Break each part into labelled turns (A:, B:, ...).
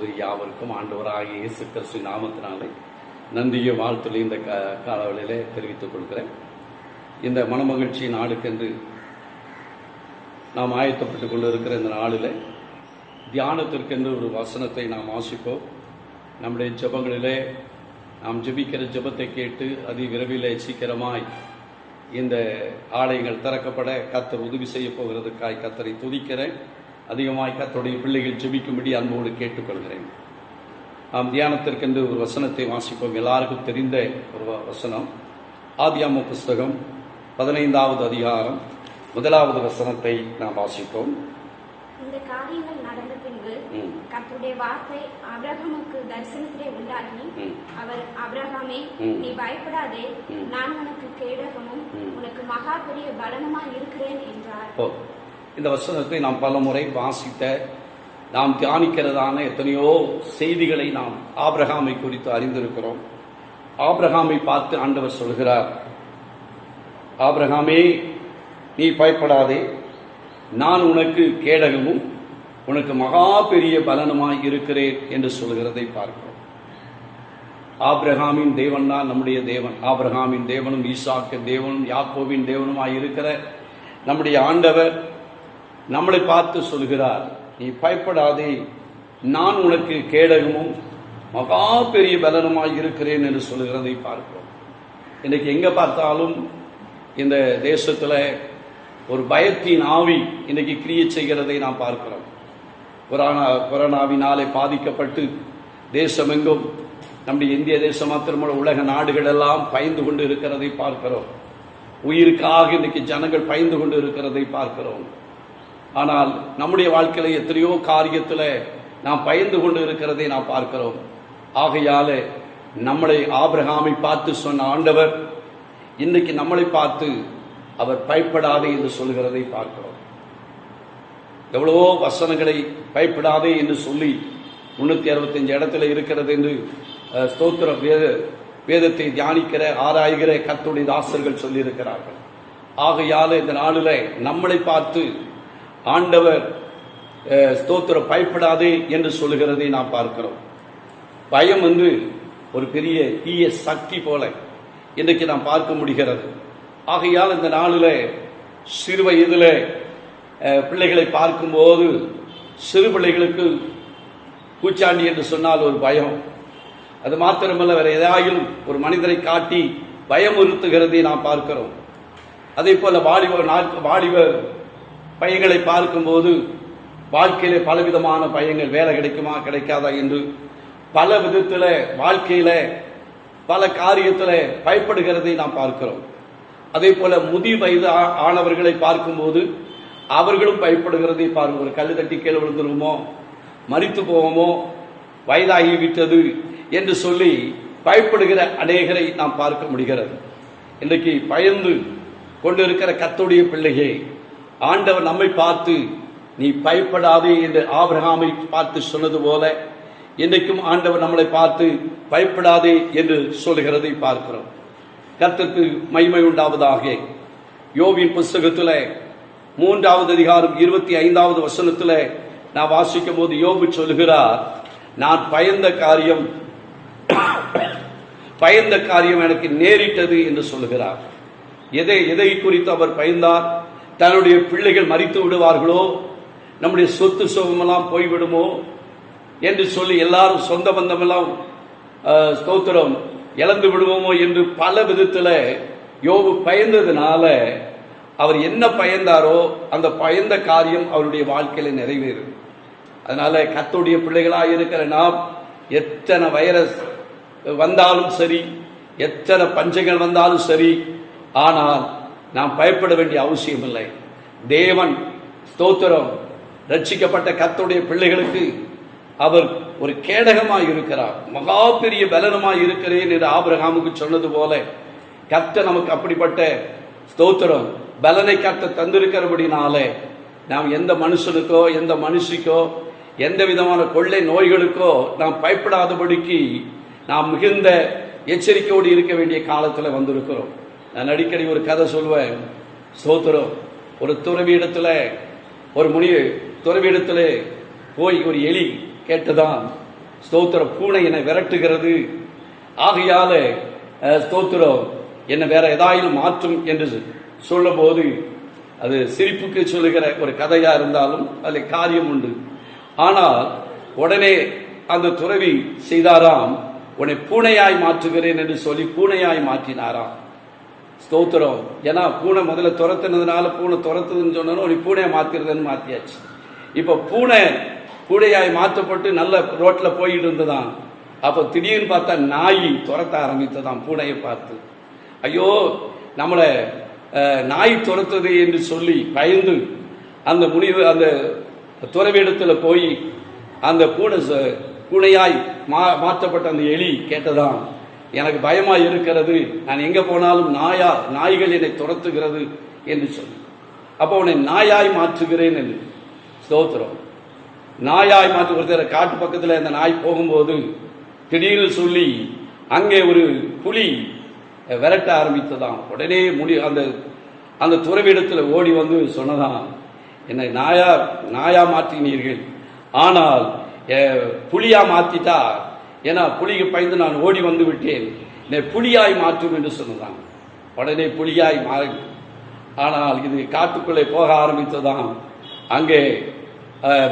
A: சகோதரி யாவருக்கும் ஆண்டவராகிய இயேசு கிறிஸ்து நாமத்தினாலே நன்றியை வாழ்த்துள்ள இந்த காலவெளியிலே தெரிவித்துக் கொள்கிறேன். இந்த மனமகிழ்ச்சி நாளுக்கென்று நாம் ஆயத்தப்பட்டுக் கொண்டு இருக்கிற இந்த நாளில் தியானத்திற்கென்று ஒரு வசனத்தை நாம் வாசிப்போம். நம்முடைய ஜெபங்களிலே நாம் ஜெபிக்கிற ஜெபத்தை கேட்டு அதி விரைவிலே சீக்கிரமாய் இந்த ஆலயங்கள் திறக்கப்பட கர்த்தர் உதவி செய்ய போகிறதுக்காய் கர்த்தரை துதிக்கிறேன். அதிகமாய் கர்த்தருடைய பிள்ளைகள் ஜெபிக்கும்படி அன்போடு கேட்டுக்கொள்கிறேன். நாம் தியானத்திற்கென்று ஒரு வசனத்தை வாசிப்போம். எல்லாருக்கும் தெரிந்த ஒரு வசனம், ஆதியாகம புஸ்தகம் 15வது அதிகாரம் 1வது வசனத்தை நாம் வாசிப்போம்.
B: இந்த காரியங்கள் நடந்த பின்பு கர்த்தருடைய வார்த்தை ஆபிரகாமுக்கு தரிசனத்திலே உண்டாகி, அவர் ஆபிரகாமே, நீ பயப்படாதே, நான் உனக்கு கேடகமும் உனக்கு மகா பெரிய பலனுமாய் இருக்கிறேன் என்றார்.
A: இந்த வசனத்தை நாம் பல முறை வாசித்த, நாம் தியானிக்கிறதான எத்தனையோ செய்திகளை நாம் ஆபிரகாமை குறித்து அறிந்திருக்கிறோம். ஆபிரகாமை பார்த்து ஆண்டவர் சொல்கிறார், ஆபிரகாமே, நீ பயப்படாதே, நான் உனக்கு கேடகமும் உனக்கு மகா பெரிய பலனுமாய் இருக்கிறேன் என்று சொல்கிறதை பார்க்கிறோம். ஆபிரகாமின் தேவன் தான் நம்முடைய தேவன். ஆபிரகாமின் தேவனும் ஈசாக்கு தேவனும் யாக்கோபின் தேவனுமாய் இருக்கிற நம்முடைய ஆண்டவர் நம்மளை பார்த்து சொல்கிறார், நீ பயப்படாதே, நான் உனக்கு கேடகமும் மகா பெரிய பலனுமாய் இருக்கிறேன் என்று சொல்கிறதை பார்க்கிறோம். இன்னைக்கு எங்க பார்த்தாலும் இந்த தேசத்துல ஒரு பயத்தின் ஆவி இன்னைக்கு கிரியை செய்கிறதை நாம் பார்க்கிறோம். கொரோனாவினாலே பாதிக்கப்பட்டு தேசமெங்கும், நம்முடைய இந்திய தேசம் மாத்திரமல்ல உலக நாடுகள் எல்லாம் பயந்து கொண்டு இருக்கிறதை பார்க்கிறோம். உயிருக்காக இன்னைக்கு ஜனங்கள் பயந்து கொண்டு இருக்கிறதை பார்க்கிறோம். ஆனால் நம்முடைய வாழ்க்கையில எத்தனையோ காரியத்தில் நாம் பயந்து கொண்டு இருக்கிறதை நாம் பார்க்கிறோம். ஆகையால நம்மளை ஆபிரகாமை பார்த்து சொன்ன ஆண்டவர் இன்னைக்கு நம்மளை பார்த்து அவர் பயப்படாதே என்று சொல்கிறதை பார்க்கிறோம். எவ்வளவோ வசனங்களை பயப்படாதே என்று சொல்லி 365 இடத்துல இருக்கிறது என்று ஸ்தோத்திர வேதத்தை தியானிக்கிற ஆராய்கிற கர்த்தருடைய தாசர்கள் சொல்லியிருக்கிறார்கள். ஆகையால இந்த நாளில் நம்மளை பார்த்து ஆண்டவர் ஸ்தோத்திரம் பயப்படாதே என்று சொல்லுகிறதை நாம் பார்க்கிறோம். பயம் என்று ஒரு பெரிய தீய சக்தி போல இன்றைக்கு நாம் பார்க்க முடிகிறது. ஆகையால் இந்த நாளில் சிறு வயதில் பிள்ளைகளை பார்க்கும்போது, சிறு பிள்ளைகளுக்கு பூச்சாண்டி என்று சொன்னால் ஒரு பயம். அது மாத்திரமல்ல, வேற ஏதாயும் ஒரு மனிதரை காட்டி பயமுறுத்துகிறதை நாம் பார்க்கிறோம். அதே போல வாலிப பையங்களை பார்க்கும்போது வாழ்க்கையில பலவிதமான பயங்கள், வேலை கிடைக்குமா கிடைக்காதா என்று பல விதத்தில் வாழ்க்கையில பல காரியத்தில் பயப்படுகிறதை நாம் பார்க்கிறோம். அதே போல முதிர் வயது ஆனவர்களை பார்க்கும்போது அவர்களும் பயப்படுகிறதை பார்க்கிறோம். ஒரு கல்லு தட்டி கீழே விழுந்துருவோமோ, மரித்து போவோமோ, வயதாகிவிட்டது என்று சொல்லி பயப்படுகிற அநேகரை நாம் பார்க்க முடிகிறது. இன்றைக்கு பயந்து கொண்டிருக்கிற கர்த்தருடைய பிள்ளையே, ஆண்டவர் நம்மை பார்த்து நீ பயப்படாதே என்று ஆபிரகாமை பார்த்து சொன்னது போல இன்றைக்கும் ஆண்டவர் நம்மளை பார்த்து பயப்படாதே என்று சொல்கிறதை பார்க்கிறோம். கர்த்தருக்கு மகிமை உண்டாவதாக. யோபின் புஸ்தகத்தில் 3வது அதிகாரம் 25வது வசனத்தில் நான் வாசிக்கும் போது யோபு சொல்கிறார், நான் பயந்த காரியம் எனக்கு நேரிட்டது என்று சொல்கிறார். எதை குறித்து அவர் பயந்தார்? தன்னுடைய பிள்ளைகள் மரித்து விடுவார்களோ, நம்முடைய சொத்து சுகமெல்லாம் போய்விடுமோ என்று சொல்லி, எல்லாரும் சொந்த பந்தமெல்லாம் ஸ்தோத்திரம் இழந்து விடுவோமோ என்று பல விதத்தில் யோபு பயந்ததுனால அவர் என்ன பயந்தாரோ அந்த பயந்த காரியம் அவருடைய வாழ்க்கையில நிறைவேறும். அதனால கர்த்தருடைய பிள்ளைகளாக இருக்கிற நாம் எத்தனை வைரஸ் வந்தாலும் சரி, எத்தனை பஞ்சங்கள் வந்தாலும் சரி, ஆனால் நாம் பயப்பட வேண்டிய அவசியம் இல்லை. தேவன் ஸ்தோத்திரம் ரட்சிக்கப்பட்ட கர்த்தருடைய பிள்ளைகளுக்கு அவர் ஒரு கேடகமாய் இருக்கிறார், மகா பெரிய பலனுமாய் இருக்கிறேன் என்று ஆபிரகாமுக்கு சொன்னது போல கர்த்தர் நமக்கு அப்படிப்பட்ட ஸ்தோத்திரம் பலனை கர்த்தர் தந்திருக்கிறபடினாலே நாம் எந்த மனுஷனுக்கோ எந்த மனுஷிக்கோ எந்த விதமான கொள்ளை நோய்களுக்கோ நாம் பயப்படாதபடிக்கு நாம் மிகுந்த எச்சரிக்கையோடு இருக்க வேண்டிய காலத்தில் வந்திருக்கிறோம். நான் அடிக்கடி ஒரு கதை சொல்வேன். ஸ்தோத்திரம், ஒரு துறவியிடத்தில் போய் ஒரு எலி கேட்டுதான், ஸ்தோத்திரம், பூனை என்னை விரட்டுகிறது, ஆகையால ஸ்தோத்திரம் என்ன வேற ஏதாயிலும் மாற்றும் என்று சொல்லும் போது அது சிரிப்புக்கு சொல்லுகிற ஒரு கதையா இருந்தாலும் அதில் காரியம் உண்டு. ஆனால் உடனே அந்த துறவி செய்தாராம், உன்னை பூனையாய் மாற்றுகிறேன் என்று சொல்லி பூனையாய் மாற்றினாராம். ஸ்தோத்திரம். ஏன்னா பூனை முதல்ல துரத்துனதுனால பூனை துரத்துதுன்னு சொன்னாலும் உன்னை பூனையை மாத்திருதுன்னு மாத்தியாச்சு. இப்ப பூனையாய் மாற்றப்பட்டு நல்ல ரோட்ல போயிட்டு இருந்ததான். அப்ப திடீர்னு பார்த்தா நாய் துரத்த ஆரம்பித்ததாம் பூனையை பார்த்து. ஐயோ நம்மளை நாய் துரத்துது என்று சொல்லி பயந்து அந்த அந்த துறவிடத்துல போய் அந்த பூனையாய் மாற்றப்பட்ட அந்த எலி கேட்டதாம், எனக்கு பயமா இருக்கிறது, நான் எங்க போனாலும் நாய்கள் என்னை துரத்துகிறது என்று சொல்லி. அப்போ உன்னை நாயாய் மாற்றுகிறேன் என்று. ஸ்தோத்திரம். நாயாய் மாற்றுகிற காட்டு பக்கத்தில் அந்த நாய் போகும்போது திடீர்னு சொல்லி அங்கே ஒரு புலி விரட்ட ஆரம்பித்ததாம். உடனே அந்த துறவிடத்தில் ஓடி வந்து சொன்னதாம், என்னை நாயா மாற்றினீர்கள், ஆனால் புலியா மாத்திட்டா, ஏன்னா புலிக்கு பயந்து நான் ஓடி வந்து விட்டேன், என்னை புலியாய் மாற்றும் என்று சொன்னதாம். உடனே புலியாய் மாறி, ஆனால் இது காட்டுக்குள்ளே போக ஆரம்பித்ததாம். அங்கே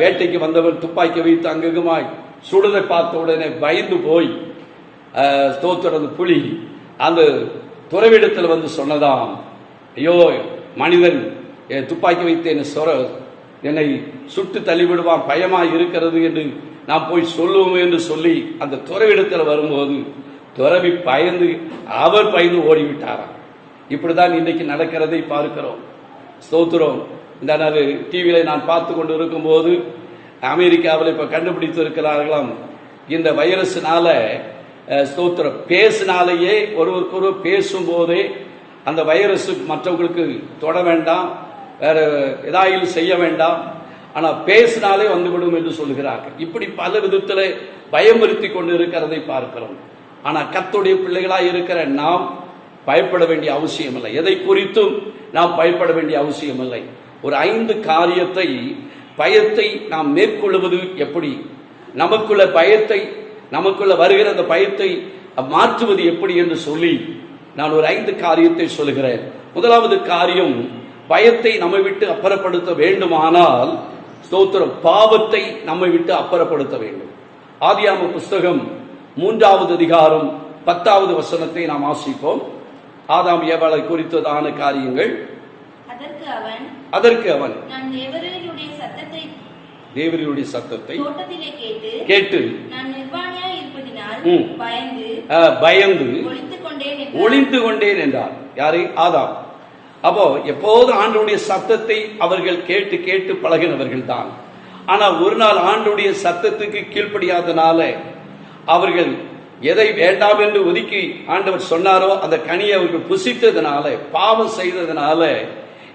A: வேட்டைக்கு வந்தவர் துப்பாக்கி வைத்து அங்குமாய் சுடுதை பார்த்த உடனே பயந்து போய் ஸ்தோத்திரம் புலி அந்த துறவிடத்தில் வந்து சொன்னதாம், ஐயோ மனிதன் துப்பாக்கி வைத்து என்னை சுட்டு தள்ளிவிடுவான், பயமா இருக்கிறது என்று நான் போய் சொல்லுவோம் என்று சொல்லி அந்த துறவிடத்தில் வரும்போது துறவி அவர் பயந்து ஓடிவிட்டாராம். இப்படிதான் இன்னைக்கு நடக்கிறதை பார்க்கிறோம். ஸ்தோத்திரம். இந்த டிவியில நான் பார்த்து கொண்டு இருக்கும் போது அமெரிக்காவில் இப்ப கண்டுபிடித்து இருக்கிறார்களாம், இந்த வைரஸ்னால ஸ்தோத்திரம் பேசினாலேயே ஒருவருக்கு பேசும்போதே அந்த வைரஸ் மற்றவங்களுக்கு தொட வேண்டாம், வேற ஏதாயிலும் செய்ய வேண்டாம், ஆனா பேசினாலே வந்துவிடும் என்று சொல்கிறார்கள். இப்படி பல விதத்தில் பயமுறுத்தி கொண்டு இருக்கிறதை பார்க்கிறோம். ஆனா கர்த்தருடைய பிள்ளைகளாய் இருக்கிற நாம் பயப்பட வேண்டிய அவசியம் இல்லை. எதை குறித்தும் நாம் பயப்பட வேண்டிய அவசியம் இல்லை. ஒரு 5 காரியத்தை, பயத்தை நாம் மேற்கொள்வது எப்படி, நமக்குள்ள வருகிற அந்த பயத்தை மாற்றுவது எப்படி என்று சொல்லி நான் ஒரு 5 காரியத்தை சொல்லுகிறேன். முதலாவது காரியம், பயத்தை நம்மை விட்டு அப்புறப்படுத்த வேண்டுமானால் ஸ்தோத்திரம், பாவத்தை நம்மை விட்டு அப்புறப்படுத்த வேண்டும். ஆதியாகம புஸ்தகம் 3வது அதிகாரம் 10வது வசனத்தை நாம் வாசிப்போம். ஆதாம் ஏவாளை குறித்ததான காரியங்கள். அதற்கு அவன்
B: நான்
A: தேவனுடைய சத்தத்தை
B: தோட்டத்திலே
A: கேட்டு
B: நான் நிர்வாணியாய் இருப்பதினால்
A: பயந்து ஒளிந்து கொண்டேன் என்றார். யாரை? ஆதாம். அப்போ எப்போது ஆண்டவருடைய சத்தத்தை அவர்கள் கேட்டு கேட்டு பழகினவர்கள் தான். ஆனா ஒரு நாள் ஆண்டவருடைய சத்தத்துக்கு கீழ்ப்படியாதனால அவர்கள் எதை வேண்டாம் என்று ஒதுக்கி ஆண்டவர் சொன்னாரோ அந்த கனியை அவர்கள் புசித்ததுனால, பாவம் செய்ததுனால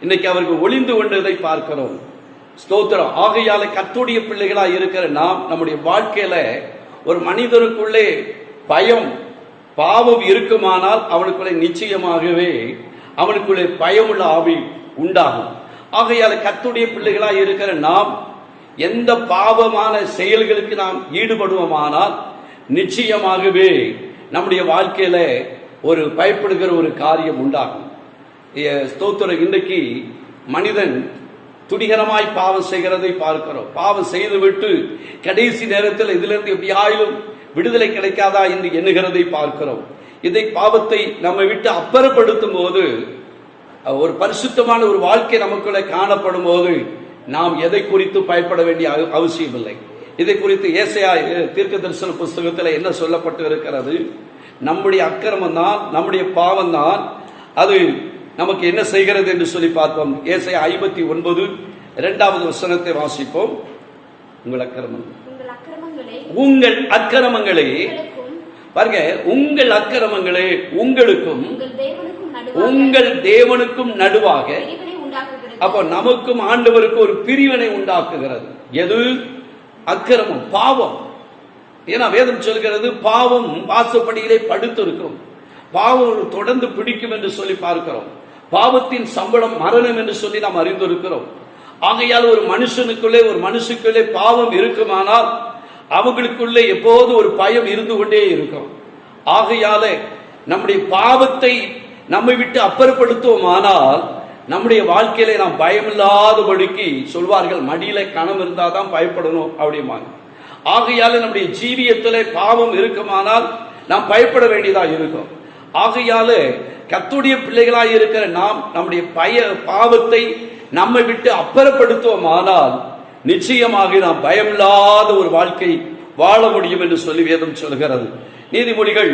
A: இன்னைக்கு அவர்கள் ஒளிந்து கொண்டதை பார்க்கிறோம். ஸ்தோத்திரம். ஆகையால கர்த்தருடைய பிள்ளைகளாய் இருக்கிற நாம் நம்முடைய வாழ்க்கையில ஒரு மனிதனுக்குள்ளே பயம், பாவம் இருக்குமானால் அவனுக்குள்ளே நிச்சயமாகவே அவனுக்குள்ளே பயமுள்ள ஆவி உண்டாகும். ஆகையால கர்த்தருடைய பிள்ளைகளாய் இருக்கிற நாம் எந்த பாவமான செயல்களுக்கு நாம் ஈடுபடுவோமானால் நிச்சயமாகவே நம்முடைய வாழ்க்கையில ஒரு பயப்படுகிற ஒரு காரியம் உண்டாகும். ஸ்தோத்திரம். இன்றைக்கு மனிதன் துணிகரமாய் பாவம் செய்கிறதை பார்க்கிறோம். பாவம் செய்துவிட்டு கடைசி நேரத்தில் இதிலிருந்து எப்படியாயிலும் விடுதலை கிடைக்காதா என்று எண்ணுகிறதை பார்க்கிறோம். இதை பாவத்தை நம்மை விட்டு அப்புறப்படுத்தும் போது, ஒரு பரிசுத்தமான ஒரு வாழ்க்கை நமக்குள்ளே காணப்படும் போது நாம் எதை குறித்து பயப்பட வேண்டிய அவசியம் இல்லை. இதை குறித்து ஏசாயா தீர்க்க தரிசன புஸ்தகத்தில் என்ன சொல்லப்பட்டு இருக்கிறது? நம்முடைய அக்கிரமம் தான், நம்முடைய பாவம் தான் அது நமக்கு என்ன செய்கிறது என்று சொல்லி பார்ப்போம். ஏசாயா 59 2வது வசனத்தை வாசிப்போம். உங்கள் அக்கிரமங்களே பாருங்க, உங்கள் அக்கிரமங்களே உங்களுக்கும் உங்கள் தேவனுக்கும் நடுவாக, அப்போ நமக்கும் ஆண்டவருக்கு ஒரு பிரிவினை உண்டாக்குகிறது. எது? அக்கிரமம், பாவம். ஏன்னா வேதம் சொல்கிறது பாவம் வாசப்படியிலே படுத்திருக்கும், பாவம் தொடர்ந்து பிடிக்கும் என்று சொல்லி பார்க்கிறோம். பாவத்தின் சம்பளம் மரணம் என்று சொல்லி நாம் அறிந்திருக்கிறோம். ஆகையால் ஒரு மனுஷனுக்குள்ளே பாவம் இருக்குமானால் அவங்களுக்குள்ளே எப்போது ஒரு பயம் இருந்து கொண்டே இருக்கும். ஆகையால நம்முடைய பாவத்தை நம்மை விட்டு அப்புறப்படுத்துவோமானால் நம்முடைய வாழ்க்கையில நாம் பயமில்லாதபடிக்கு சொல்வார்கள், மடியில கணம் இருந்தாதான் பயப்படணும் அப்படிமாங்க. ஆகையால நம்முடைய ஜீவியத்திலே பாவம் இருக்குமானால் நாம் பயப்பட வேண்டியதா இருக்கும். ஆகையால கர்த்தருடைய பிள்ளைகளாய் இருக்கிற நாம் நம்முடைய பாவத்தை நம்மை விட்டு அப்புறப்படுத்துவோமானால் நிச்சயமாக நாம் பயமில்லாத ஒரு வாழ்க்கை வாழ முடியும் என்று சொல்லி வேதம் சொல்கிறது. நீதிமொழிகள்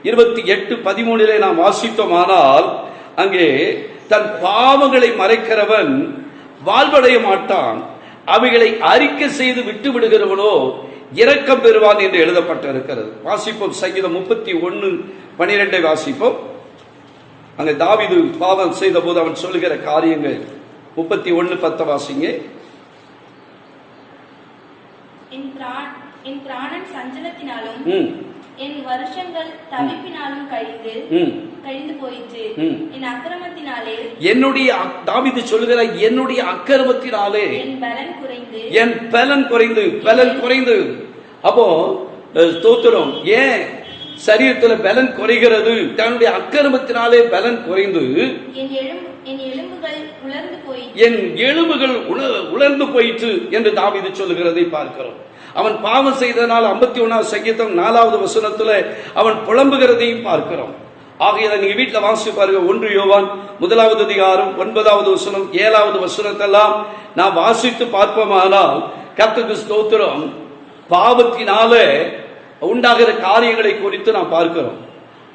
A: 28:13 நாம் வாசித்தோமானால் அங்கே தன் பாவங்களை மறைக்கிறவன் வாழ்வடைய மாட்டான், அவைகளை அறிக்கை செய்து விட்டு விடுகிறவனோ இரக்கம் பெறுவான் என்று எழுதப்பட்டிருக்கிறது. வாசிப்போம், சங்கீதம் 31:12 வாசிப்போம். அங்கே தாவீது பாவம் செய்த போது அவன் சொல்லுகிற காரியங்கள் 31:10 வாசிங்க.
C: என் பிராணன் சஞ்சலத்தினாலும் என் வருஷங்கள் தவிப்பினாலும் கழிந்து போயிற்று. என் அக்கிரமத்தினாலே,
A: தாவீது சொல்லுகிற என்னுடைய அக்கிரமத்தினாலே என் பலன் குறைந்து. அப்போ ஸ்தோத்திரம், ஏன் சரீரத்துல பலன் குறைகிறது? தன்னுடைய அக்கிரமத்தினாலே பலன் குறைந்து என் எலும்புகள் உலர்ந்து போயிற்று என்று தாவீது சொல்லுகிறதை பார்க்கிறோம். அவன் பாவம் செய்தனால் 51 சங்கீதம் 4வது வசனத்துல அவன் புலம்புகிறதையும் பார்க்கிறோம். ஆகையால நீங்க வீட்டுல வாசிச்சு பாருங்க. 1 யோவான் 1வது அதிகாரம் 9வது வசனம் 7வது வசனத்தெல்லாம் நாம் வாசித்து பார்ப்போமானால் கர்த்தருக்கு ஸ்தோத்திரம், பாவத்தினால உண்டாகிற காரியங்களை குறித்து நாம் பார்க்கிறோம்.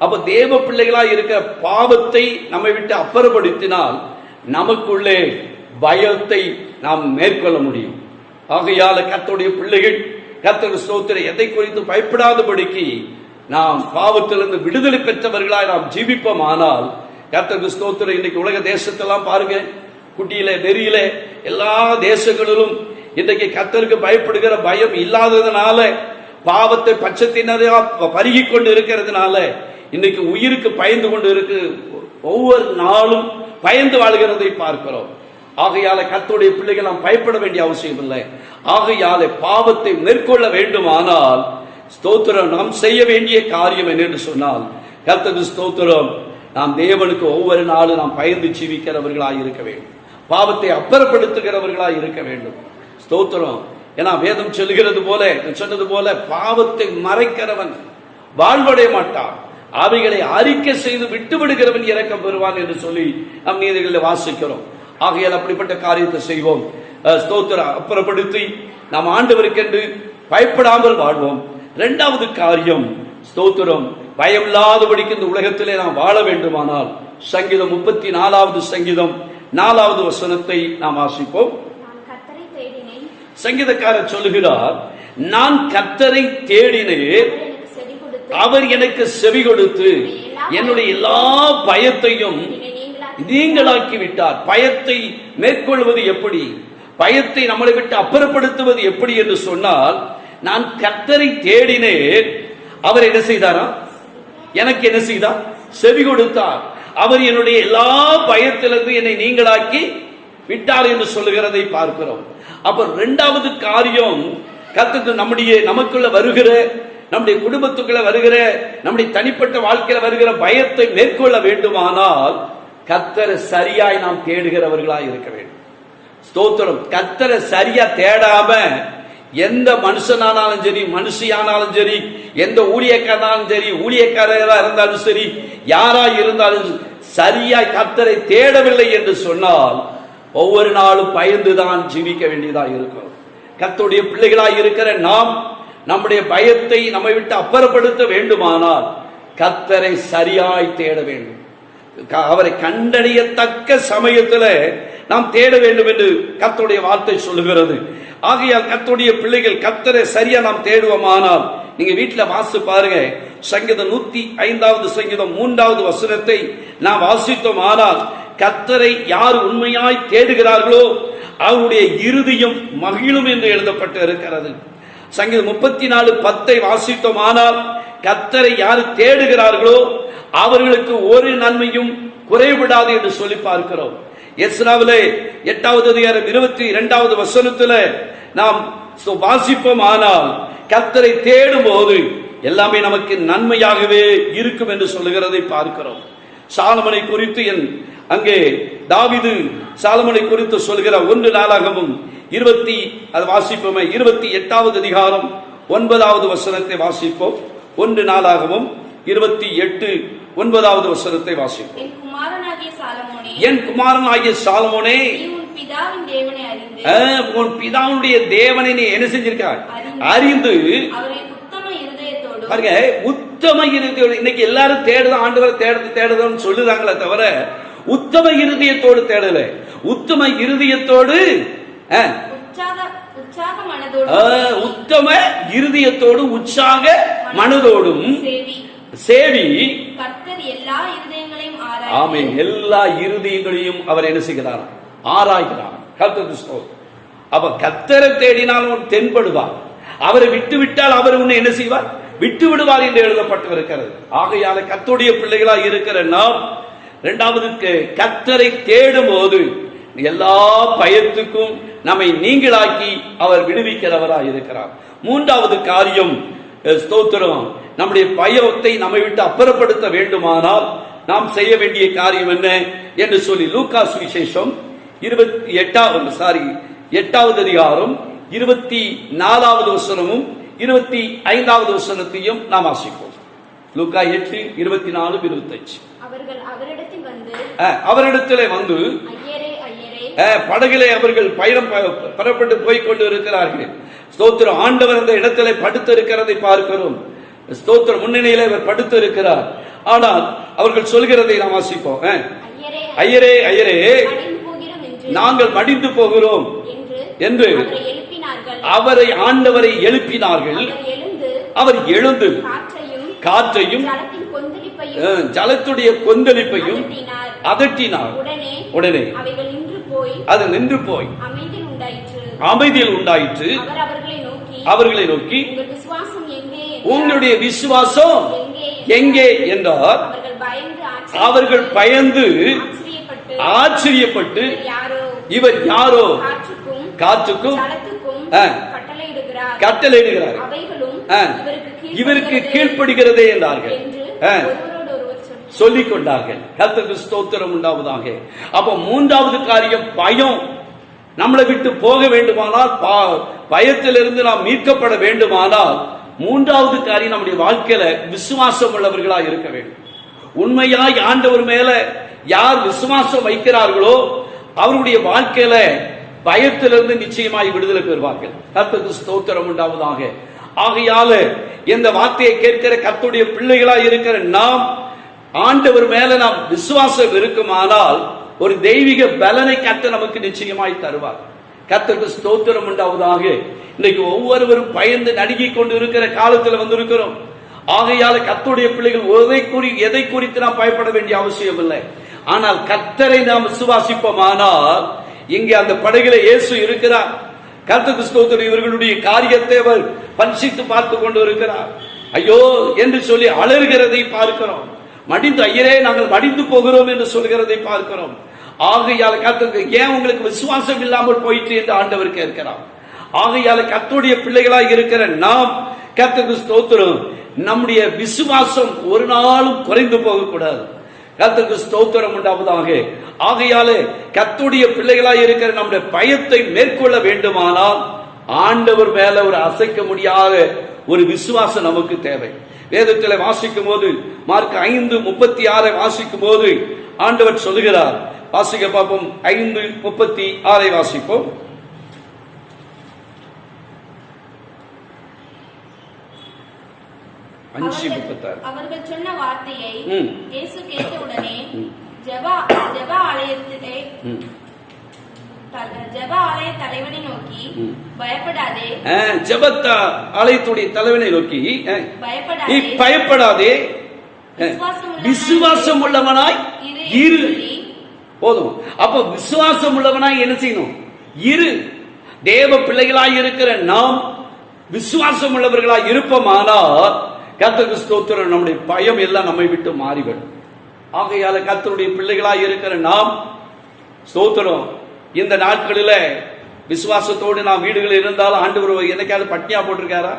A: அப்ப தேவ பிள்ளைகளாய் இருக்கிற பாவத்தை நம்மை விட்டு அப்புறப்படுத்தினால் நமக்குள்ளே பயத்தை நாம் மேற்கொள்ள முடியும். ஆகையால கர்த்தருடைய பிள்ளைகள் கர்த்தருக்கு ஸ்தோத்திரம் எதை குறித்து பயப்படாதபடிக்கு நாம் பாவத்திலிருந்து விடுதலை பெற்றவர்களாய் நாம் ஜீவிப்போமானால் கர்த்தருக்கு ஸ்தோத்திரம். இன்னைக்கு உலக தேசத்தெல்லாம் பாருங்க, குட்டியில நெறியில எல்லா தேசங்களிலும் இன்றைக்கு கர்த்தருக்கு பயப்படுகிற பயம் இல்லாததுனால, பாவத்தை பட்சத்தினரா பருகி கொண்டு இருக்கிறதுனால இன்னைக்கு உயிருக்கு பயந்து கொண்டு இருக்கு. ஒவ்வொரு நாளும் பயந்து வாழ்கிறதை பார்க்கிறோம். ஆகையால கர்த்தருடைய பிள்ளைகள் நாம் பயப்பட வேண்டிய அவசியம் இல்லை. ஆகையால பாவத்தை மேற்கொள்ள வேண்டுமானால் ஸ்தோத்திரம் நாம் செய்ய வேண்டிய காரியம் என்னென்று சொன்னால் கர்த்தருக்கு ஸ்தோத்திரம், நாம் தேவனுக்கு ஒவ்வொரு நாளும் நாம் பயந்து ஜீவிக்கிறவர்களாய் இருக்க வேண்டும். பாவத்தை அப்புறப்படுத்துகிறவர்களாய் இருக்க வேண்டும். ஸ்தோத்திரம். ஏன்னா வேதம் சொல்லுகிறது போல, சொன்னது போல, பாவத்தை மறைக்கிறவன் வாழ்வடைய மாட்டான், அவைகளை அறிக்கை செய்து விட்டு விடுகிறவன் இரக்கம் பெறுவான் என்று சொல்லி நம் நீதிகளில் வாசிக்கிறோம். ஆகையால் அப்படிப்பட்ட காரியத்தை செய்வோம். ஸ்தோத்திரம், அப்புறப்படுத்தி நாம் ஆண்டவருக்கென்று பயப்படாமல் வாழ்வோம். 2வது காரியம் ஸ்தோத்திரம், பயமில்லாதபடிக்கு இந்த உலகத்திலே நாம் வாழ வேண்டுமானால் சங்கீதம் 34வது சங்கீதம் 4வது வசனத்தை நாம் வாசிப்போம். சங்கீதக்காரர் சொல்லுகிறார், நான் கர்த்தரை தேடினேன், அவர் எனக்கு செவி கொடுத்து என்னுடைய எல்லா பயத்தையும் நீங்களாக்கி விட்டார். பயத்தை மேற்கொள்வது எப்படி, பயத்தை நம்மளை விட்டு அப்புறப்படுத்துவது எப்படி என்று சொன்னால், நான் கர்த்தரை தேடினேன், அவர் என்ன செய்தாரா? எனக்கு என்ன செய்தார்? செவி கொடுத்தார். அவர் என்னுடைய எல்லா பயத்திலிருந்து என்னை நீங்களாக்கி விட்டார் என்று சொல்லுகிறதை பார்க்கிறோம். அப்ப 2வது காரியம், கர்த்தருக்கு நமக்குள்ள வருகிற, நம்முடைய குடும்பத்துக்குள்ள வருகிற, நம்முடைய தனிப்பட்ட வாழ்க்கையில வருகிற பயத்தை மேற்கொள்ள வேண்டுமானால் கர்த்தரை சரியாய் நாம் தேடுகிறவர்களாய் இருக்க வேண்டும். ஸ்தோத்திரம். கர்த்தரை சரியா தேடாம எந்த மனுஷனானாலும் சரி, மனுஷியானாலும் சரி, எந்த ஊழியக்காரனாலும் சரி, ஊழியக்காரராக இருந்தாலும் சரி, யாராய் இருந்தாலும் சரியாய் கர்த்தரை தேடவில்லை என்று சொன்னால் ஒவ்வொரு நாளும் பயந்துதான் ஜீவிக்க வேண்டியதாக இருக்கும். கர்த்தருடைய பிள்ளைகளாய் இருக்கிற நாம் நம்முடைய பயத்தை நம்மை விட்டு அப்புறப்படுத்த வேண்டுமானால் கர்த்தரை சரியாய் தேட வேண்டும். அவரை கண்டறியத்தக்க சமயத்தில் நாம் தேட வேண்டும் என்று கர்த்தருடைய வார்த்தை சொல்லுகிறது. ஆகையால் கர்த்தருடைய பிள்ளைகள் கர்த்தரை சரியா நாம் தேடுவோமானால், நீங்க வீட்டில் வாசி பாருங்க, சங்கீதம் 105வது சங்கீதம் 3வது வசனத்தை நாம் வாசித்தோம். ஆனால் கர்த்தரை யார் உண்மையாய் தேடுகிறார்களோ அவருடைய இருதயம் மகிழும் என்று எழுதப்பட்டு இருக்கிறது. சங்கீதம் 34:10 வாசித்தோம். ஆனால் கர்த்தரை யார் தேடுகிறார்களோ அவர்களுக்கு ஒரு நன்மையும் குறைவிடாது என்று சொல்லி பார்க்கிறோம். எஸ்ராவிலே 8வது அதிகாரம் 22வது வசனத்தில் நாம் வாசிப்போம். ஆனால் கர்த்தரை தேடும் போது எல்லாமே நமக்கு நன்மையாகவே இருக்கும் என்று சொல்லுகிறதை பார்க்கிறோம். சாலமனை குறித்து அங்கே தாவீது சாலமனை குறித்து சொல்கிற 1 நாளாகமும் 28வது அதிகாரம் 9வது வசனத்தை வாசிப்போம். 1 நாளாகமும் 28:9வது வசனத்தை வாசிப்போம். என் குமாரனாகிய சாலமோனே, உன் பிதாவுடைய தேவனை நீ என்ன செஞ்சிருக்காய்? அறிந்து பாருங்க, உத்தம இருதயோடு. இன்னைக்கு எல்லாரும் தேடுதான், ஆண்டவரை தேடுதான் சொல்லுறாங்களே தவிர உத்தம இருதயத்தோடு தேடல. உத்தம இருதயத்தோடு உத்தம இருதயத்தோடு உற்சாக மனதோடும் சேவி ஆமென். எல்லா இருதயங்களையும் அவர் என்ன செய்கிறார்? ஆராய்கிறார். கர்த்தருக்கு ஸ்தோத்திரம். அப்ப கர்த்தரை தேடினால் தென்படுவார். அவரை விட்டு விட்டால் அவர் உன்னை என்ன செய்வார்? விட்டு விடுவார் என்று எழுதப்பட்டிருக்கிறது. ஆகையால கர்த்தருடைய பிள்ளைகளாக இருக்கிற நாம் இரண்டாவது கர்த்தரை தேடும் போது எல்லா பயத்துக்கும் நம்மை நீங்களாக்கி அவர் விடுவிக்கிறவராக இருக்கிறார். மூன்றாவது காரியம், ஸ்தோத்திரம், நம்முடைய பயத்தை நம்மை விட்டு அப்புறப்படுத்த வேண்டுமானால் நாம் செய்ய வேண்டிய காரியம் என்ன என்று சொல்லி லூக்கா சுவிசேஷம் 8வது அதிகாரம் 24வது வசனமும் 25வது வசனத்தையும் நாம் வாசிப்போம். லூக்கா 8:24-25. அவரிடத்திலே வந்து படகிலே அவர்கள் பயணம் புறப்பட்டு போய் கொண்டு இருக்கிறார்கள். ஸ்தோத்திரம். ஆண்டவர் அந்த இடத்திலே படுத்து இருக்கிறதை பார்க்கிறோம். ஸ்தோத்திரம். முன்னணியிலே அவர் படுத்து இருக்கிறார். ஆனால் அவர்கள் சொல்கிறதை நாம் வாசிப்போம். ஐயரே ஐயரே, நாங்கள் மடிந்து போகிறோம் என்று அவரை ஆண்டவரை எழுப்பினார்கள். அவர் எழுந்து காற்றையும் ஜலத்துடைய கொந்தளிப்பையும் அதட்டினார். உடனே அது நின்று போய் அமைதியில் உண்டாயிற்று. அவர்களை நோக்கி உங்களுடைய விசுவாசம் எங்கே என்றார். அவர்கள் பயந்து ஆச்சரியப்பட்டு இவர் யாரோ காற்றுக்கும் கட்டளையிடுகிறார், இவருக்கு கீழ்ப்படுகிறதே என்றார்கள், சொல்லிக் கொண்டார்கள். கர்த்தருக்கு ஸ்தோத்திரம் உண்டாவதாக. அப்ப மூன்றாவது காரியம், பயம் நம்மளை விட்டு போக வேண்டுமானால், பயத்திலிருந்து நாம் மீட்கப்பட வேண்டுமானால், மூன்றாவது காரியம் நம்முடைய வாழ்க்கையில விசுவாசம் உள்ளவர்களா இருக்க வேண்டும். உண்மையாய் ஆண்டவர் மேல யார் விசுவாசம் வைக்கிறார்களோ அவருடைய வாழ்க்கையில பயத்திலிருந்து நிச்சயமாய் விடுதலை பெறுவார்கள். கர்த்தருக்கு ஸ்தோத்திரம் உண்டாவதாக. ஆகையால இந்த வார்த்தையை கேட்கிற கர்த்தருடைய பிள்ளைகளா இருக்கிற நாம் ஆண்டவர் மேல நாம் விசுவாசம் இருக்குமானால் ஒரு தெய்வீக பலனை கர்த்தர் நமக்கு நிச்சயமாய் தருவார். கர்த்தருக்கு ஸ்தோத்திரம் உண்டாவதாக. இன்னைக்கு ஒவ்வொருவரும் பயந்து நடுங்கிக் கொண்டு இருக்கிற காலத்தில் வந்திருக்கிறோம். ஆகையால கர்த்தருடைய பிள்ளைகள் எதை குறித்து நாம் பயப்பட வேண்டிய அவசியம் இல்லை. ஆனால் கர்த்தரை நாம் விசுவாசிப்போமானால், இங்கே அந்த படகில இயேசு இருக்கிறார். கர்த்தருக்கு ஸ்தோத்திரம். இவர்களுடைய காரியத்தை அவர் பரிசித்து பார்த்து கொண்டு இருக்கிறார். ஐயோ என்று சொல்லி அலறுகிறதை பார்க்கிறோம். மடிந்து, ஐயரே நாங்கள் மடிந்து போகிறோம் என்று சொல்கிறதை பார்க்கிறோம். ஆகையால கர்த்தருக்கு ஏன் உங்களுக்கு விசுவாசம் இல்லாமல் போயிற்று என்று ஆண்டவர் கேட்கிறார். ஆகையால கர்த்தருடைய பிள்ளைகளாக இருக்கிற நாம் கர்த்தருக்கு ஸ்தோத்திரம், நம்முடைய விசுவாசம் ஒரு நாளும் குறைந்து போகக்கூடாது. கர்த்தருக்கு ஸ்தோத்திரம் உண்டாவதாக. ஆகையாலே கர்த்தருடைய பிள்ளைகளாக இருக்கிற நம்முடைய பயத்தை மேற்கொள்ள வேண்டுமானால் ஆண்டவர் மேல ஒரு அசைக்க முடியாத ஒரு விசுவாசம் நமக்கு தேவை. வேதத்தில் வாசிக்கும் போது மார்க் 5:36 வாசிக்கும் போது ஆண்டவர் சொல்லுகிறார். வாசிக்க பார்ப்போம். 5:36 வாசிப்போம்.
C: அவர்கள் சொன்ன வார்த்தையை இயேசு கேட்டவுடனே ஜெப ஆலய தலைவனை நோக்கி பயப்படாதே,
A: ஜெப ஆலயத்துடைய தலைவனை நோக்கி பயப்படாதே, விசுவாசம் உள்ளவனாய் இரு. போதும். அப்ப விசுவாசம் உள்ளவனாய் என்ன செய்யணும்? இரு. தேவ பிள்ளைகளாய் இருக்கிற நாம் விசுவாசம் உள்ளவர்களாய் இருப்போமானால் கர்த்தருக்கு ஸ்தோத்திரம், நம்முடைய பயம் எல்லாம் நம்மை விட்டு மாறிவிடும். ஆகையால கர்த்தருடைய பிள்ளைகளாய் இருக்கிற நாம் ஸ்தோத்திரம், இந்த நாட்களில் விசுவாசத்தோடு நாம் வீடுகளில் இருந்தாலும் ஆண்டவர் என்னைக்காவது பட்னியா போட்டிருக்காரா?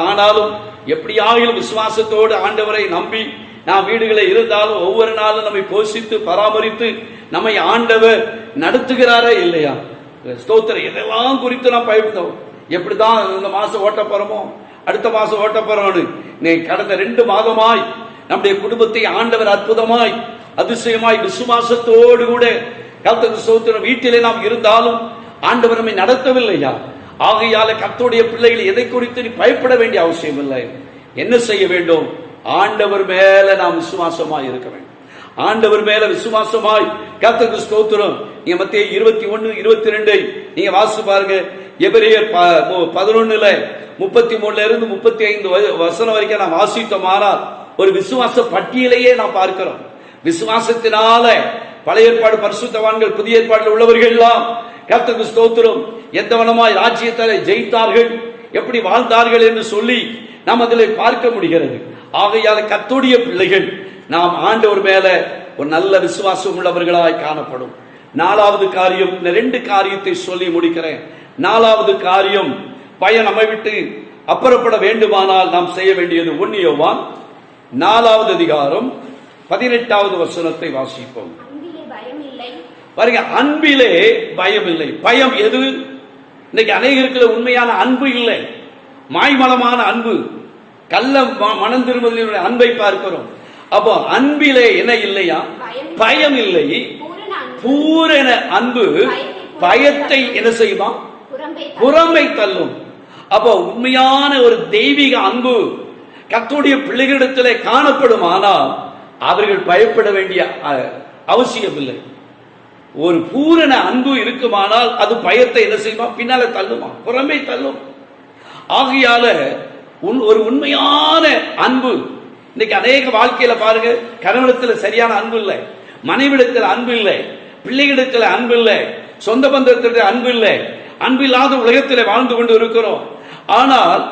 A: ஆனாலும் எப்படியாகிலும் விசுவாசத்தோடு ஆண்டவரை நம்பி நாம் வீடுகளை இருந்தாலும் ஒவ்வொரு நாளும் நம்மை போஷித்து பராமரித்து நம்மை ஆண்டவர் நடத்துகிறாரே இல்லையா? ஸ்தோத்திரம். இதெல்லாம் குறித்து நாம் பயப்பட்டோம். எப்படிதான் இந்த மாசம் ஓட்ட போறோமோ, அடுத்த மாசம் ஓட்ட போறோம்னு கடந்த 2 மாதமாய் நம்முடைய குடும்பத்தை ஆண்டவர் அற்புதமாய் அதிசயமாய் விசுவாசத்தோடு கூட கர்த்தருக்கு ஸ்தோத்திரம் வீட்டிலே நாம் இருந்தாலும் ஆண்டவர் நம்மை நடத்தவில்லையா? ஆகையால கர்த்தருடைய பிள்ளைகள் எதை குறித்து நீ பயப்பட வேண்டிய அவசியம் இல்லை. என்ன செய்ய வேண்டும்? ஆண்டவர் மேல நாம் விசுவாசமாய் இருக்க வேண்டும். ஆண்டவர் மேல விசுவாசமாய் கர்த்தருக்கு ஸ்தோத்திரம். நீங்க மத்தேயு 21:22 நீங்க வாசிச்சு பாருங்க. எபிரேயர் 11:33 35 வசனம் வரைக்கும் நாம் வாசித்தோமானால் ஒரு விசுவாச பட்டியலையே நாம் பார்க்கிறோம். விசுவாசத்தினால பழைய ஏற்பாடு பரிசுத்தவான்கள், புதிய ஏற்பாட்டில் உள்ளவர்கள் எல்லாம் கர்த்தருக்கு ஸ்தோத்திரம் எந்த வனமாய் ராஜ்யத்தை ஜெயித்தார்கள், எப்படி வாழ்ந்தார்கள் என்று சொல்லி நாம் அதில் பார்க்க முடிகிறது. ஆகையால கர்த்தருடைய பிள்ளைகள் நாம் ஆண்டவர் மேல ஒரு நல்ல விசுவாசம் உள்ளவர்களாய் காணப்படும். 4வது காரியம், இந்த 2 காரியத்தை சொல்லி முடிக்கிறேன். 4வது காரியம், பயம் நம்மை விட்டு அப்புறப்பட வேண்டுமானால் நாம் செய்ய வேண்டியது 1 யோவான் 4வது அதிகாரம் 18வது வசனத்தை வாசிப்போம். பாருங்க, அன்பிலே பயம் இல்லை. பயம் எது? இன்னைக்கு அநேகருக்கு உண்மையான அன்பு இல்லை, மாய்மலமான அன்பு, கள்ள மனம் திரும்புதலினுடைய அன்பை பார்க்கிறோம். அப்போ அன்பிலே என்ன இல்லையா? பயம் இல்லை. பூரண அன்பு பயத்தை என்ன செய்யுமா? புறம்பை தள்ளும். அப்போ உண்மையான ஒரு தெய்வீக அன்பு கர்த்தருடைய பிள்ளைகளிடத்திலே காணப்படுமானால் அவர்கள் பயப்பட வேண்டிய அவசியம் இல்லை. ஒரு பூரண அன்பு இருக்குமானால் அது பயத்தை என்ன செய்யுமா? பின்னால தள்ளுமா, புறம்பை தள்ளும். ஆகையால ஒரு உண்மையான அன்பு இன்னைக்கு அநேக வாழ்க்கையில பாருங்க, கணவனிடத்தில் சரியான அன்பு இல்லை, மனைவிடத்தில் அன்பு இல்லை, பிள்ளைகளிடத்தில் அன்பு இல்லை, சொந்த பந்தத்தில் அன்பு இல்லை. அன்பில்லாத உலகத்தில் வாழ்ந்து கொண்டு இருக்கிறோம். ஆனால்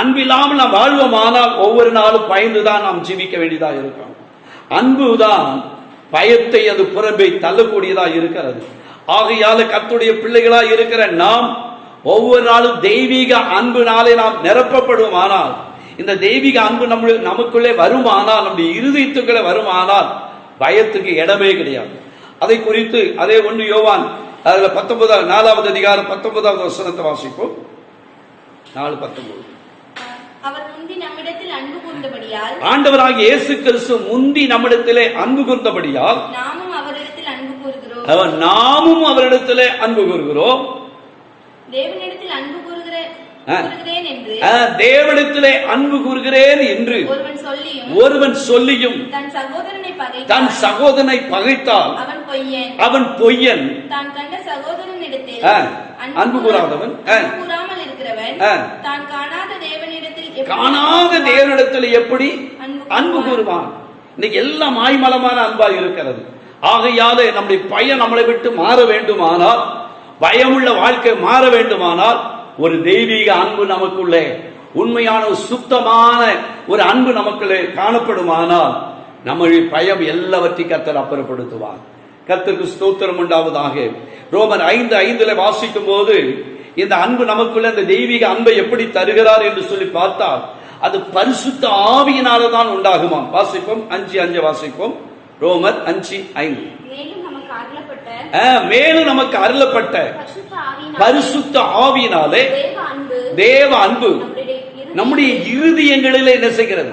A: அன்பில்லாமல் நாம் வாழ்வோமானால் ஒவ்வொரு நாளும் பயந்துதான் நாம் ஜீவிக்க வேண்டியதாக இருக்கும். அன்புதான் பயத்தை அது புறம்பை தள்ளக்கூடியதா இருக்கிறது. ஆகையால கர்த்தருடைய பிள்ளைகளாய் இருக்கிற நாம் ஒவ்வொரு நாளும் தெய்வீக அன்புனாலே நாம் நிரப்பப்படுவோமானால், இந்த தெய்வீக அன்பு நமக்குள்ளே வருமானால், நம்முடைய இருதயத்துக்குள்ளே வருமானால் பயத்துக்கு இடமே கிடையாது. அதை குறித்து அதே 1 யோவான் அதுல 4வது அதிகாரம் 19வது வசனத்தை வாசிப்போம். 4:19.
C: அவர் முந்தி நம்மிடத்தில் அன்பு கூர்ந்தபடியால்,
A: ஆண்டவராகிய இயேசு கிறிஸ்து முந்தி நம்மிடத்திலே அன்பு கூர்ந்தபடியால்
C: நாமும் அவரிடத்தில் அன்பு கூறுகிறோம்.
A: நாமும் அவரிடத்திலே அன்பு கூறுகிறோம்.
C: தேவனிடத்தில் அன்பு கூறுகிறேன் என்று,
A: தேவனிடத்திலே அன்பு கூறுகிறேன் என்று ஒருவன் சொல்லியும் தன் சகோதரனை பகைத்தால் அவன் பொய்யன்.
C: தான் கண்ட சகோதரனிடத்தில்
A: அன்பு கூறாதவன்,
C: கூறாமல் இருக்கிறவன் தான் காணாத
A: தேவனிடத்தில் எப்படி அன்பு கூறுவான்? இன்னைக்கு எல்லாம் மாய்மலமான அன்பா இருக்கிறது. ஆகையாலே நம்முடைய பயம் நம்மளை விட்டு மாற வேண்டுமானால், பயமுள்ள வாழ்க்கை மாற வேண்டுமானால் ஒரு தெய்வீக அன்பு நமக்குள்ளே, உண்மையான சுத்தமான ஒரு அன்பு நமக்குள்ளே காணப்படுமானால் நம்முடைய பயம் எல்லாவற்றையும் கர்த்தர் அப்புறப்படுத்துவார். கர்த்தருக்கு ஸ்தோத்திரம் உண்டாவதாக. ரோமர் 5:5 வாசிக்கும் போது இந்த அன்பு நமக்குள்ள இந்த தெய்வீக அன்பை எப்படி தருகிறார் என்று சொல்லி பார்த்தால் அது பரிசுத்த ஆவியினால்தான் உண்டாகுமா. வாசிப்போம், 5:5 வாசிப்போம். ரோமர் 5:5. மேலும் நமக்கு அருளப்பட்ட பரிசுத்த ஆவியினாலே தேவ அன்பு நம்முடைய இருதயங்களிலே என்ன செய்கிறது?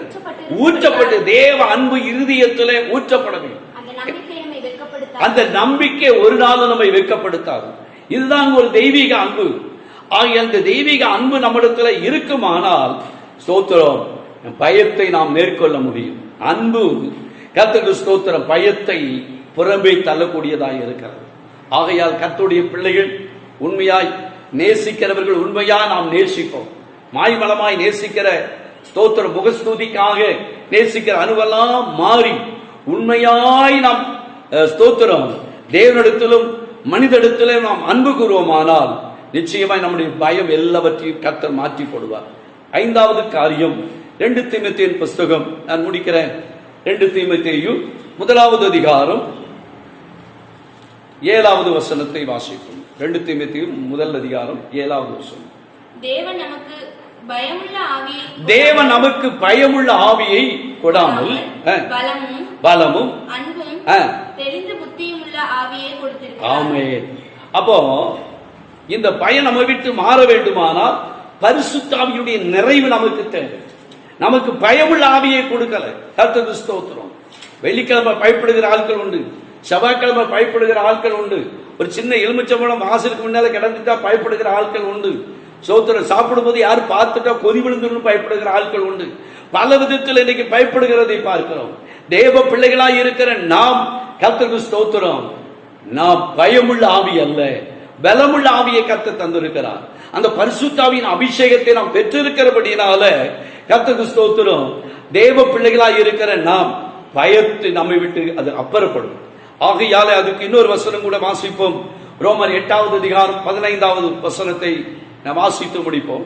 A: ஊற்றப்பட்டு. தேவ அன்பு இருதயத்திலே ஊற்றப்பட வேண்டும். அந்த நம்பிக்கை ஒரு நாள் நம்மை வெட்கப்படுத்தாது. இதுதான் ஒரு தெய்வீக அன்பு. ஆகிய அந்த தெய்வீக அன்பு நம்மிடத்தில் இருக்குமானால் ஸ்தோத்திரம், பயத்தை நாம் மேற்கொள்ள முடியும். அன்பு கர்த்தருக்கு ஸ்தோத்திரம் பயத்தை புறம்பே தள்ளக்கூடியதாக இருக்கிறது. ஆகையால் கர்த்தருடைய பிள்ளைகள் உண்மையாய் நேசிக்கிறவர்கள் உண்மையாய் நாம் நேசிப்போம். மாய்மலமாய் நேசிக்கிற ஸ்தோத்திர முகஸ்துதிக்காக நேசிக்கிற அனுவெல்லாம் மாறி உண்மையாய் நாம் ஸ்தோத்திரம் தேவனிடத்திலும் மனிதனிடத்திலும் நாம் அன்பு கூறுவோமானால் நிச்சயமாய் நம்முடைய பயம் எல்லாவற்றையும் கர்த்தர் மாற்றி போடுவார். 5வது காரியம், 2 தீமோத்தேயுவின் புஸ்தகம், நான் முடிக்கிறேன். 2 தீமோத்தேயு 1வது அதிகாரம் 7வது வசனத்தை வாசிப்போம். 2 தீமோத்தேயு 1 அதிகாரம் 7வது வசனம்.
C: தேவன் நமக்கு பயமுள்ள ஆவியை
A: தேவன் நமக்கு பயமுள்ள ஆவியை கொடாமல்
C: பலமும்
A: பலமும்
C: அன்பும் தெளிந்த புத்தியும் உள்ள ஆவியை கொடுத்திருக்கிறார்.
A: ஆமென். அப்போ இந்த பயம் நம்ம விட்டு மாற வேண்டுமானால் பரிசுத்த ஆவியுடைய நிறைவு நமக்கு தேவை. நமக்கு பயமுள்ள ஆவியை கொடுக்கல. கர்த்தருக்கு ஸ்தோத்திரம். வெள்ளிக்கிழமை பயப்படுகிற ஆட்கள் உண்டு, செவ்வாய்க்கிழமை பயப்படுகிற ஆட்கள் உண்டு, ஒரு சின்ன எலுமிச்சம்பழம் வாசலுக்கு முன்னால கிடந்துட்டா பயப்படுகிற ஆட்கள் உண்டு, சோத்திரம் சாப்பிடும்போது யாரும் பார்த்துட்டா கொதி விழுந்துன்னு பயப்படுகிற ஆட்கள் உண்டு. பல விதத்தில் இன்னைக்கு பயப்படுகிறதை பார்க்கிறோம். தேவ பிள்ளைகளாய் இருக்கிற நாம் கர்த்தருக்கு ஸ்தோத்திரம், நாம் பயமுள்ள ஆவி அல்ல, பலமுள்ள ஆவியை கர்த்தர் தந்திருக்கிறார். அந்த பரிசுத்தாவின் அபிஷேகத்தை நாம் பெற்றிருக்கிறபடினால கர்த்தருக்கு ஸ்தோத்திரம், தேவ பிள்ளைகளாய் இருக்கிற நாம் பயத்தை நம்மை விட்டு அது அப்புறப்படும். ஆகையால அதுக்கு இன்னொரு வசனம் கூட வாசிப்போம். ரோமர் 8வது அதிகாரம் 15வது வசனத்தை நாம் வாசித்து முடிப்போம்.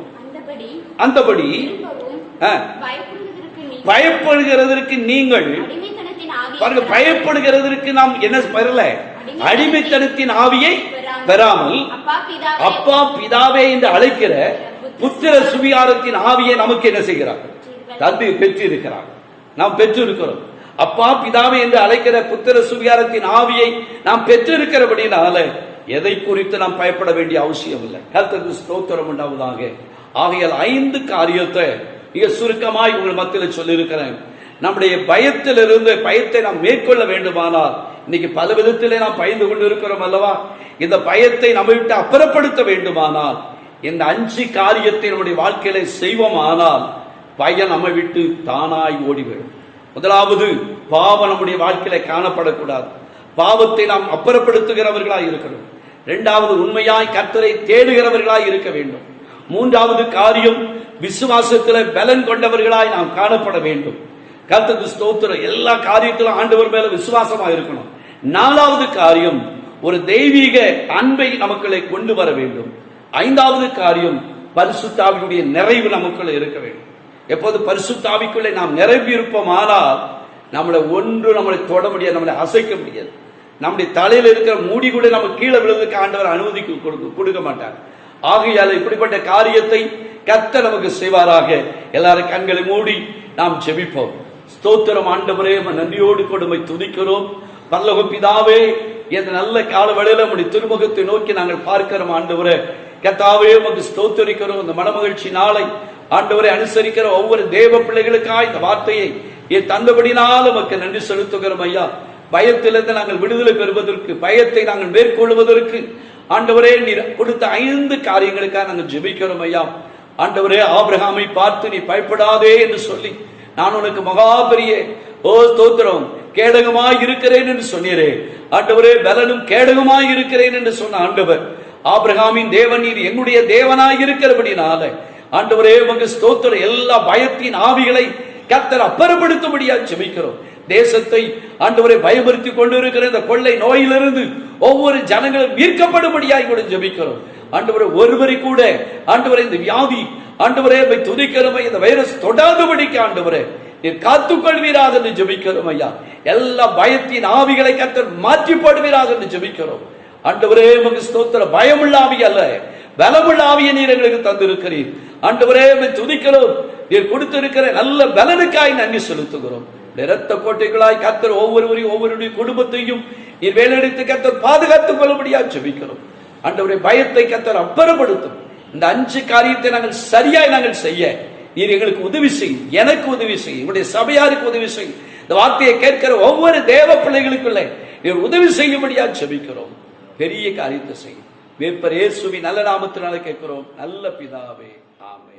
A: அந்தபடி பயப்படுகிறதற்கு நீங்கள் பாருங்க, பயப்படுகிறதற்கு நாம் என்ன பெறல, அடிமைத்தனத்தின் ஆவியை பெறாமல் அப்பா பிதாவே என்று அழைக்கிற புத்திர சுவிகாரத்தின் ஆவியை நமக்கு என்ன செய்கிறார், தந்தை பெற்றிருக்கிறார். நாம் பெற்றிருக்கிறோம். அப்பா பிதாவே என்று அழைக்கிற புத்திர சுவிகாரத்தின் ஆவியை நாம் பெற்றிருக்கிறபடினால எதை குறித்து நாம் பயப்பட வேண்டிய அவசியம் இல்லை. கர்த்தருக்கு ஸ்தோத்திரம் உண்டாவதாக. ஆகையால் 5 காரியத்தை மிக சுருக்கமாய் உங்கள் மத்தியில் சொல்லியிருக்கிறேன். நம்முடைய பயத்திலிருந்து பயத்தை நாம் மேற்கொள்ள வேண்டுமானால், இன்னைக்கு பல விதத்திலே நாம் பயந்து கொண்டு இருக்கிறோம் அல்லவா, இந்த பயத்தை நம்ம விட்டு அப்புறப்படுத்த வேண்டுமானால் இந்த 5 காரியத்தை நம்முடைய வாழ்க்கையில செய்வோமானால் பயம் நம்ம விட்டு தானாய் ஓடிவிடும். முதலாவது, பாவம் நம்முடைய வாழ்க்கையில காணப்படக்கூடாது. பாவத்தை நாம் அப்புறப்படுத்துகிறவர்களாய் இருக்கணும். 2வது, உண்மையாய் கர்த்தரை தேடுகிறவர்களாய் இருக்க வேண்டும். 3வது காரியம், விசுவாசத்தில் பலன் கொண்டவர்களாய் நாம் காணப்பட வேண்டும். கர்த்தருக்கு ஸ்தோத்திரம். எல்லா காரியத்திலும் ஆண்டவர் மேல விசுவாசமா இருக்கணும். 4வது காரியம், ஒரு தெய்வீக அன்பை நமக்குள்ளே கொண்டு வர வேண்டும். 5வது காரியம், பரிசுத்த ஆவியுடைய நிறைவு நமக்குள்ள இருக்க வேண்டும். எப்போது பரிசுத்த ஆவிக்குள்ளே நாம் நிரம்பி இருப்போமானால் நம்மளை தொட முடியாது, நம்மளை அசைக்க முடியாது. நம்முடைய தலையில் இருக்கிற மூடி கூட நம்ம கீழே விழுவதற்கு ஆண்டவர் அனுமதி கொடுக்க மாட்டார். ஆகையால் இப்படிப்பட்ட காரியத்தை கர்த்தர் நமக்கு செய்வாராக. எல்லாரும் கண்களை மூடி நாம் ஜெபிப்போம். ஸ்தோத்திரம் ஆண்டவரே, நன்றியோடு கொடுமை துதிக்கிறோம். பரலோக பிதாவே, இந்த நல்ல கால வேளையில நம்முடைய திருமுகத்தை நோக்கி நாங்கள் பார்க்கிறோம். ஆண்டவரே கர்த்தாவே, உமக்கு ஸ்தோத்திரிக்கிறோம். இந்த மனமகிழ்ச்சி நாளை ஆண்டவரை அனுசரிக்கிற ஒவ்வொரு தேவ பிள்ளைகளுக்காய் இந்த வார்த்தையை தந்தபடினால் உமக்கு நன்றி செலுத்துகிறோம் ஐயா. பயத்திலிருந்து நாங்கள் விடுதலை பெறுவதற்கு, பயத்தை நாங்கள் மேற்கொள்வதற்கு ஆண்டவரே நீர் கொடுத்த 5 காரியங்களுக்காக நாங்கள் ஜெபிக்கிறோம் ஐயா. ஆண்டவரே, ஆபிரகாமை பார்த்து நீ பயப்படாதே என்று சொல்லி நான் உனக்கு மகா பெரிய ஸ்தோத்திரம் கேடகமாய் இருக்கிறேன் என்று சொன்னீரே. ஆண்டவரே, பலனும் கேடகமாய் இருக்கிறேன் என்று சொன்ன ஆண்டவர் ஆபிரகாமின் தேவன் நீர் என்னுடைய தேவனாய் இருக்கிறபடினால ஆண்டவரே உமக்கு ஸ்தோத்திரம். எல்லா பயத்தின் ஆவிகளை கர்த்தர் அப்புறப்படுத்தும்படியா ஜெபிக்கிறோம். தேசத்தை ஆண்டவரை பயமுறுத்தி கொண்டிருக்கிற இந்த கொள்ளை நோயிலிருந்து ஒவ்வொரு ஜனங்களும் மீட்கப்படும்படியாய் கூட ஜெபிக்கிறோம். ஆண்டவரை ஒருவரை கூட ஆண்டவரை இந்த வியாதி ஆண்டவரே துதிக்கிறோம், இந்த வைரஸ் தொடாதபடிக்கு ஆண்டவரே நீர் காத்துக்கொள்வீராக என்று ஜெபிக்கிறோம் ஐயா. எல்லா பயத்தின் ஆவிகளை கர்த்தர் மாற்றிப்படுவீராக என்று ஜெபிக்கிறோம். ஆண்டவரே உமக்கு ஸ்தோத்திரம். பயமுள்ள ஆவி அல்ல, பலமுள்ள ஆவியை நீர் எங்களுக்கு தந்திருக்கிறீர். ஆண்டவரே துதிக்கிறோம். நீர் கொடுத்திருக்கிற நல்ல பலனுக்காய் நன்றி செலுத்துகிறோம். இரத்த கோட்டைகளாய் கர்த்தர் ஒவ்வொருவருடைய குடும்பத்தையும் நீர் வேலையெடுத்து கர்த்தர் பாதுகாத்துக் கொள்ளும்படியா ஜெபிக்கிறோம். ஆண்டவரே, பயத்தை கர்த்தர் அப்புறப்படுத்தும். இந்த 5 காரியத்தை நாங்கள் சரியாய் நாங்கள் செய்ய நீர் எங்களுக்கு உதவி செய்யும், எனக்கு உதவி செய்யும், எங்களுடைய சபையாருக்கு உதவி செய்யும். இந்த வார்த்தையை கேட்கிற ஒவ்வொரு தேவ பிள்ளைகளுக்குள்ளே நீர் உதவி செய்யும்படியா ஜெபிக்கிறோம். பெரிய காரியத்தை செய்யும். மேற்பர் இயேசுவின் நல்ல நாமத்தினால கேட்கிறோம் நல்ல பிதாவே, ஆமென்.